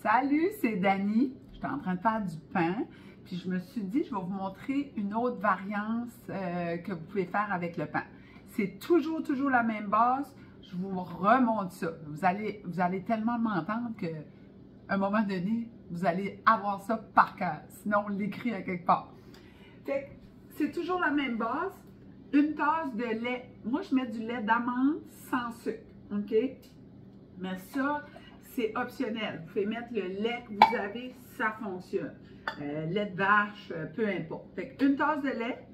Salut, c'est Dani. J'étais en train de faire du pain, puis je me suis dit, je vais vous montrer une autre variante que vous pouvez faire avec le pain. C'est toujours la même base. Je vous remonte ça. Vous allez tellement m'entendre qu'à un moment donné, vous allez avoir ça par cœur. Sinon, on l'écrit à quelque part. Fait que c'est toujours la même base. Une tasse de lait. Moi, je mets du lait d'amande sans sucre. OK? Mais ça, c'est optionnel. Vous pouvez mettre le lait que vous avez, ça fonctionne. Lait de vache, peu importe. Fait qu'une tasse de lait.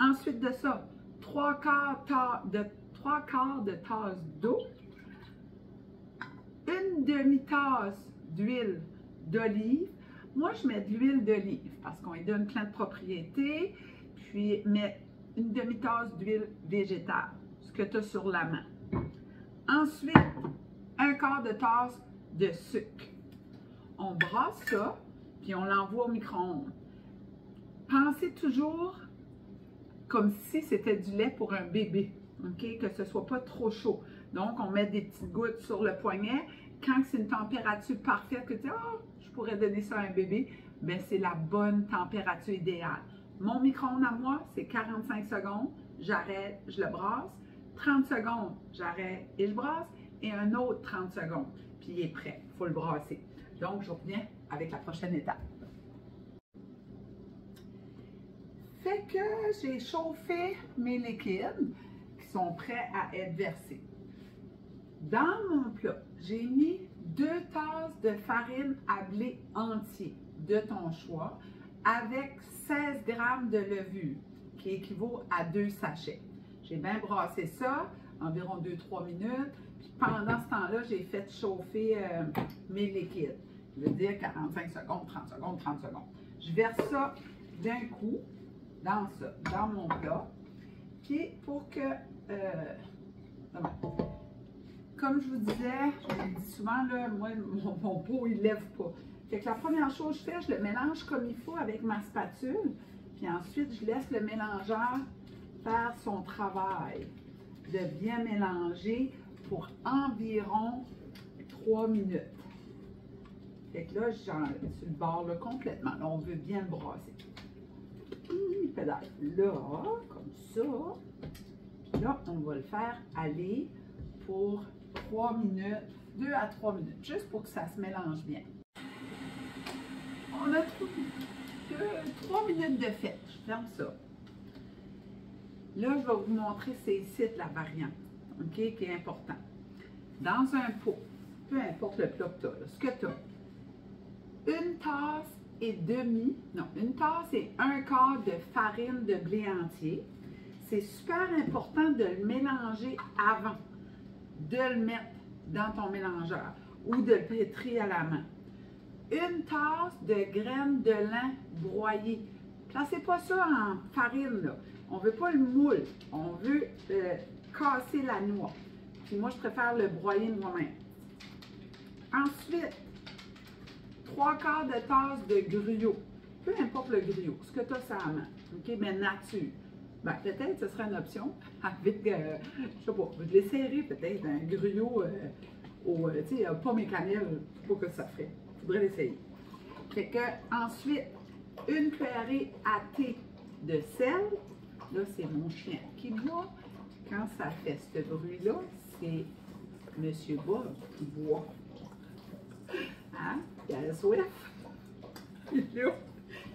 Ensuite de ça, trois quarts de tasse d'eau. Une demi-tasse d'huile d'olive. Moi, je mets de l'huile d'olive parce qu'on lui donne plein de propriétés. Puis, mais une demi-tasse d'huile végétale, ce que tu as sur la main. Ensuite, un quart de tasse de sucre. On brasse ça, puis on l'envoie au micro-ondes. Pensez toujours comme si c'était du lait pour un bébé, ok? Que ce ne soit pas trop chaud. Donc, on met des petites gouttes sur le poignet. Quand c'est une température parfaite, que tu dis, oh, je pourrais donner ça à un bébé, bien, c'est la bonne température idéale. Mon micro-ondes à moi, c'est 45 secondes. J'arrête, je le brasse. 30 secondes, j'arrête et je brasse. Et un autre 30 secondes. Puis il est prêt. Il faut le brasser. Donc, je reviens avec la prochaine étape. Fait que j'ai chauffé mes liquides qui sont prêts à être versés. Dans mon plat, j'ai mis 2 tasses de farine à blé entier de ton choix avec 16 g de levure qui équivaut à 2 sachets. J'ai bien brassé ça, environ 2-3 minutes. Puis pendant ce temps-là, j'ai fait chauffer mes liquides. Je veux dire 45 secondes, 30 secondes, 30 secondes. Je verse ça d'un coup dans mon plat. Puis pour que, comme je vous disais, je le dis souvent, là, moi, mon pot, il ne lève pas. Fait que la première chose que je fais, je le mélange comme il faut avec ma spatule. Puis ensuite, je laisse le mélangeur faire son travail de bien mélanger pour environ 3 minutes. Fait que là, j'en sur le bord là, complètement. Là, on veut bien le brasser. Il pédale là, comme ça. Puis là, on va le faire aller pour 3 minutes, 2 à 3 minutes, juste pour que ça se mélange bien. On a 3 minutes de fait. Je ferme ça. Là, je vais vous montrer, c'est ici la variante, OK, qui est important. Dans un pot, peu importe le plat que tu as, ce que tu as, une tasse et demie, non, une tasse et un quart de farine de blé entier. C'est super important de le mélanger avant de le mettre dans ton mélangeur ou de le pétrir à la main. Une tasse de graines de lin broyées. Placez pas ça en farine, là. On ne veut pas le moule, on veut casser la noix. Puis moi, je préfère le broyer moi-même. Ensuite, 3 quarts de tasse de gruau. Peu importe le gruau, ce que tu as sur la main. OK, mais nature. Ben, peut-être que ce serait une option avec, je sais pas, je l'ai serré peut-être, un gruau tu sais, pas mes cannelles, je sais pas que ça ferait. Il faudrait l'essayer. Fait que, ensuite, une cuillerée à thé de sel. Là, c'est mon chien qui boit. Quand ça fait ce bruit-là, c'est M. Bob qui boit. Hein? Il a soif. Là,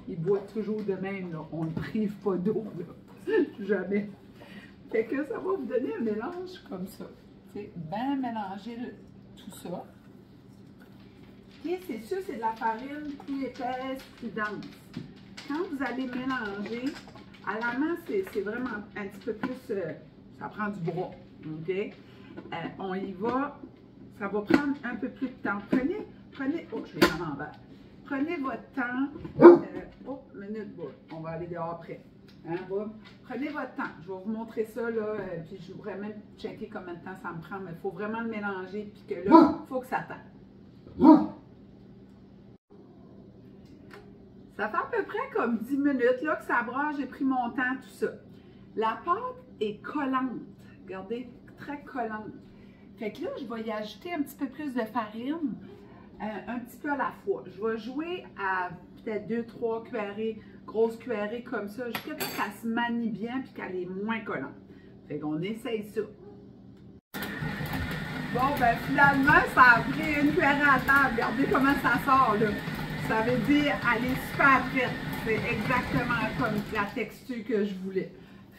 il boit toujours de même. Là. On ne prive pas d'eau. Jamais. Fait que ça va vous donner un mélange comme ça. C'est bien mélanger tout ça. Et c'est sûr, c'est de la farine plus épaisse, plus dense. Quand vous allez mélanger, à la main, c'est vraiment un petit peu plus, ça prend du bras, OK? On y va, ça va prendre un peu plus de temps. Prenez, oh, je vais à l'envers. Prenez votre temps, oh, minute, Bob, on va aller dehors après. Hein, Bob? Prenez votre temps, je vais vous montrer ça, là, puis je voudrais même checker combien de temps ça me prend, mais il faut vraiment le mélanger, puis que là, il faut que ça tente. Ça fait à peu près comme 10 minutes là, que ça brasse, j'ai pris mon temps, tout ça. La pâte est collante, regardez, très collante. Fait que là, je vais y ajouter un petit peu plus de farine. un petit peu à la fois. Je vais jouer à peut-être 2-3 cuillerées, grosses cuillerées comme ça, jusqu'à ce qu'elle se manie bien puis qu'elle est moins collante. Fait qu'on essaye ça. Bon, ben finalement, ça a pris une cuillerée à table. Regardez comment ça sort, là. Ça veut dire elle est super prête. C'est exactement comme la texture que je voulais.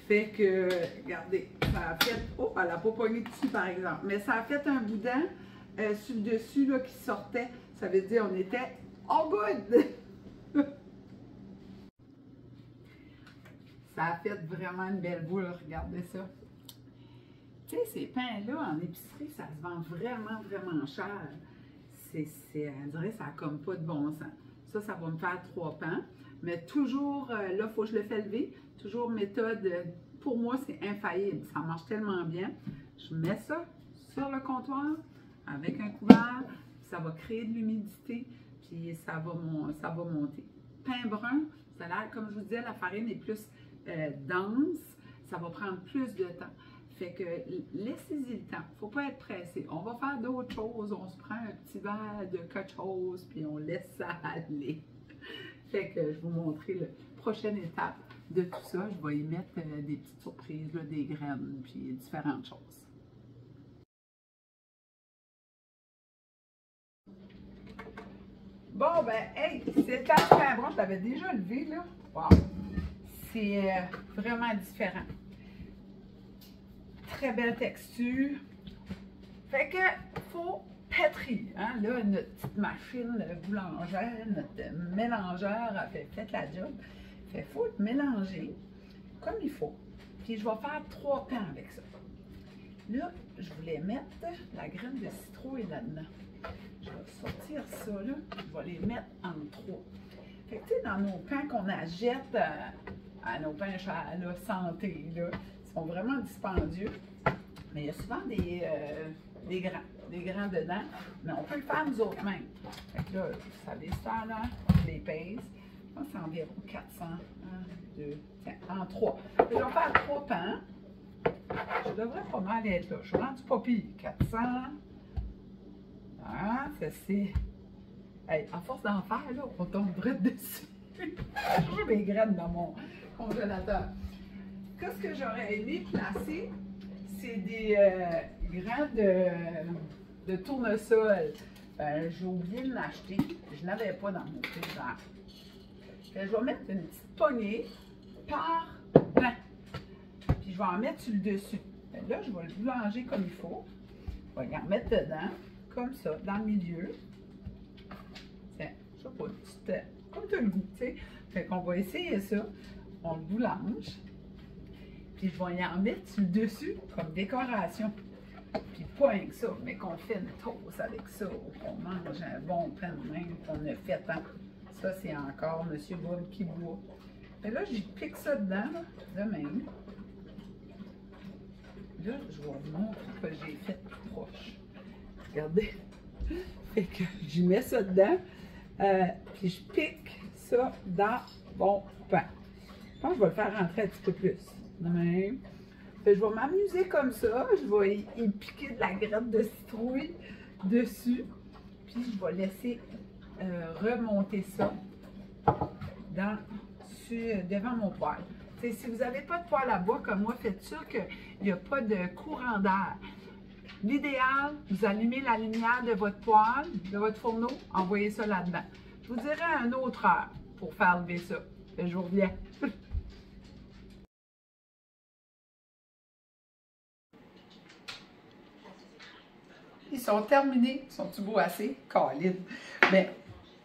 Fait que, regardez, ça a fait... Oh, elle n'a pas pogné dessus, par exemple. Mais ça a fait un boudin sur le dessus là, qui sortait. Ça veut dire on était all good. Ça a fait vraiment une belle boule. Regardez ça. Tu sais, ces pains-là, en épicerie, ça se vend vraiment, vraiment cher. On dirait que ça n'a comme pas de bon sens. Ça va me faire 3 pains. Mais toujours, là, il faut que je le fasse lever. Toujours méthode, pour moi, c'est infaillible. Ça marche tellement bien. Je mets ça sur le comptoir avec un couvert. Ça va créer de l'humidité. Puis ça va monter. Pain brun, ça a l'air, comme je vous disais, la farine est plus dense. Ça va prendre plus de temps. Fait que laissez-y le temps. Il ne faut pas être pressé. On va faire d'autres choses. On se prend un petit verre de quelque chose, puis on laisse ça aller. Fait que je vais vous montrer la prochaine étape de tout ça. Je vais y mettre des petites surprises, là, des graines, puis différentes choses. Bon, ben, hey, c'est le temps de pain brun. Je l'avais déjà levé, là. Wow! C'est vraiment différent. Très belle texture. Fait que, faut pétrir. Hein? Là, notre petite machine boulangère, notre mélangeur a fait la job. Fait faut le mélanger comme il faut. Puis je vais faire 3 pains avec ça. Là, je voulais mettre la graine de citrouille là-dedans. Je vais sortir ça, là. Je vais les mettre en 3. Fait que, tu sais, dans nos pains qu'on achète à nos pains chers, là, santé, là, ils sont vraiment dispendieux. Mais il y a souvent des grains dedans, mais on peut le faire nous autres mêmes. Fait que là, ça les faire là, je les pèse. Je pense que c'est environ 400. 1, 2, tiens, en 3. Je vais faire 3 pains. Je devrais pas mal être là. Je suis rendu pas pire. 400. Ah, ça c'est. Hey, à force d'en faire, là, on tombe direct dessus. J'ai toujours mes graines dans mon congélateur. Qu'est-ce que j'aurais aimé placer? C'est des grains de tournesol. J'ai oublié de l'acheter. Je n'avais pas dans mon frigidaire. Je vais mettre une petite poignée par pain. Puis je vais en mettre sur le dessus. Là, je vais le boulanger comme il faut. Je vais en mettre dedans, comme ça, dans le milieu. Tiens, je sais pas, comme tu as le goût, tu sais. Fait qu'on va essayer ça. On le boulange. Puis je vais y en mettre sur le dessus comme décoration. Puis pas rien que ça, mais qu'on fait une toast avec ça, qu'on mange un bon pain de même qu'on a fait. Hein. Ça, c'est encore M. Bob qui boit. Et là, j'y pique ça dedans, là, de même. Là, je vais vous montrer ce que j'ai fait plus proche. Regardez. Fait que j'y mets ça dedans. Puis je pique ça dans mon pain. Je pense que je vais le faire rentrer un petit peu plus. De même. Fait que je vais m'amuser comme ça. Je vais y piquer de la graine de citrouille dessus. Puis je vais laisser remonter ça devant mon poêle. T'sais, si vous n'avez pas de poêle à bois comme moi, faites sûr qu'il n'y a pas de courant d'air. L'idéal, vous allumez la lumière de votre poêle, de votre fourneau, envoyez ça là-dedans. Je vous dirai à une autre heure pour faire lever ça. Fait que je vous reviens. Ils sont terminés. Sont-ils beaux assez? Caline. Mais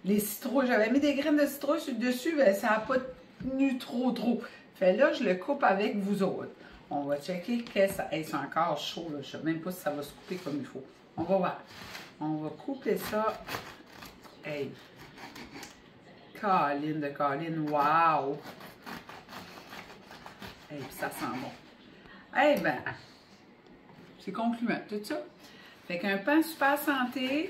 les citrouilles, j'avais mis des graines de citrouille sur le dessus, mais ça n'a pas tenu trop. Fait là, je le coupe avec vous autres. On va checker que ça. Hey, c'est encore chaud, là. Je ne sais même pas si ça va se couper comme il faut. On va voir. On va couper ça. Hey. Caline de Caline. Wow! Hey, puis ça sent bon. Eh ben, c'est concluant, tout ça. Fait qu'un pain super santé,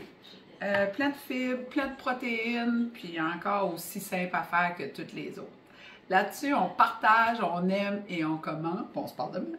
plein de fibres, plein de protéines, puis encore aussi simple à faire que toutes les autres. Là-dessus, on partage, on aime et on commente. On se parle demain.